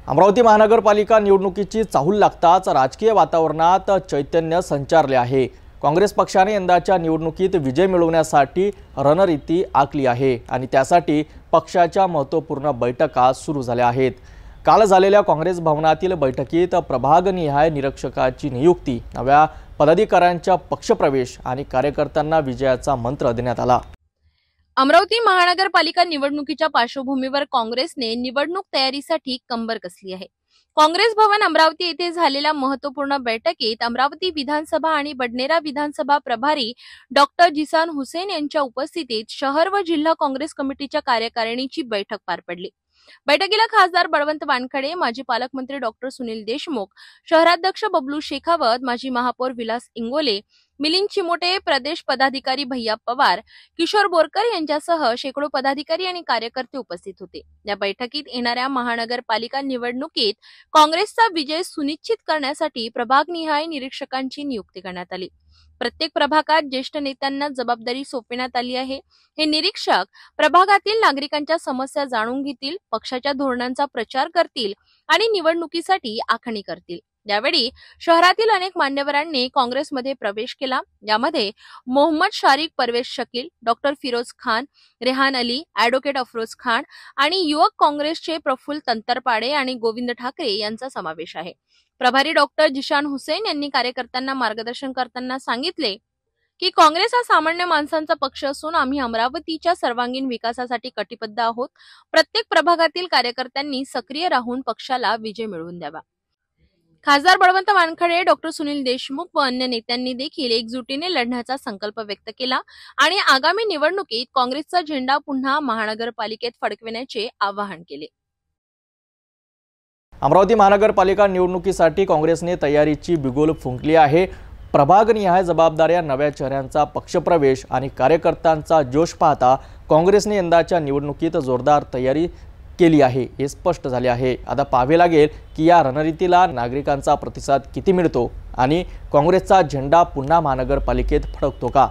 अमरावती महानगरपालिका निवडणुकीची चाहूल लागताच राजकीय वातावरणात चैतन्य संचारले आहे। काँग्रेस पक्षाने यंदाच्या निवडणुकीत विजय मिळवण्यासाठी रणनीती आखली आहे आणि त्यासाठी पक्षाच्या महत्त्वपूर्ण बैठका सुरू झाल्या आहेत। काल झालेल्या काँग्रेस भवनातील बैठकीत प्रभागनिहाय निरीक्षकाची नियुक्ती, नव्या पदाधिकाऱ्यांचा पक्षप्रवेश आणि कार्यकर्त्यांना विजयाचा मंत्र देण्यात आला। अमरावती महानगरपालिका निवडणुकीच्या पार्श्वभूमीवर काँग्रेसने निवडणूक तयारीसाठी कंबर कसली आहे। काँग्रेस भवन अमरावती येथे झालेल्या महत्त्वपूर्ण बैठकीत अमरावती विधानसभा आणि बडनेरा विधानसभा प्रभारी डॉक्टर जिसान हुसेन यांच्या उपस्थितीत शहर व जिल्हा काँग्रेस कमिटीच्या कार्यकारिणीची बैठक पार पडली। बैठकीला खासदार बळवंत वानखडे, माजी पालकमंत्री डॉक्टर सुनील देशमुख, शहराध्यक्ष बबलू शेखावत, माजी महापौर विलास इंगोले, मिलिंद चिमोटे, प्रदेश पदाधिकारी भैया पवार, किशोर बोरकर यांच्यासह शेकडो पदाधिकारी आणि कार्यकर्ते उपस्थित होते। या बैठकीत येणाऱ्या महानगरपालिका निवडणुकीत काँग्रेसचा विजय सुनिश्चित करण्यासाठी प्रभागनिहाय निरीक्षकांची नियुक्ती करण्यात आली। प्रत्येक प्रभागात ज्येष्ठ नेत्यांना जबाबदारी सोपविण्यात आली आहे। हे निरीक्षक प्रभागातील नागरिकांच्या समस्या जाणून घेतील, पक्षाच्या धोरणांचा प्रचार करतील आणि निवडणुकीसाठी आखणी करतील। यावेळी शहरातील अनेक मान्यवरांनी काँग्रेसमध्ये प्रवेश केला। यामध्ये मोहम्मद शारिक परवेश शकील, डॉक्टर फिरोज खान, रेहान अली, ॲडव्होकेट अफरोज खान आणि युवक काँग्रेसचे प्रफुल्ल तंतरपाडे आणि गोविंद ठाकरे यांचा समावेश आहे। प्रभारी डॉक्टर जिशान हुसेन यांनी कार्यकर्त्यांना मार्गदर्शन करताना सांगितले की काँग्रेस हा सामान्य माणसांचा पक्ष असून आम्ही अमरावतीच्या सर्वांगीण विकासासाठी कटिबद्ध आहोत। प्रत्येक प्रभागातील कार्यकर्त्यांनी सक्रिय राहून पक्षाला विजय मिळवून द्यावा। खासदार बळवंत वानखडे, डॉक्टर सुनील देशमुख व अन्य नेत्यांनी देखील एकजुटीने लढण्याचा संकल्प व्यक्त केला आणि आगामी निवडणुकीत काँग्रेसचा झेंडा पुन्हा महानगरपालिकेत फडकविण्याचे आवाहन केले। अमरावती महानगरपालिका निवडणुकीसाठी काँग्रेसने तयारीची बिगुल फुंकली आहे। प्रभागनिहाय जबाबदाऱ्या, नव्या चेहऱ्यांचा पक्षप्रवेश आणि कार्यकर्त्यांचा जोश पाहता काँग्रेसने यंदाच्या निवडणुकीत जोरदार तयारी केली आहे हे स्पष्ट झाले आहे। आता पाहावे लागेल की या रणनीतीला नागरिकांचा प्रतिसाद किती मिळतो आणि काँग्रेसचा झेंडा पुन्हा महानगरपालिकेत फडकतो का।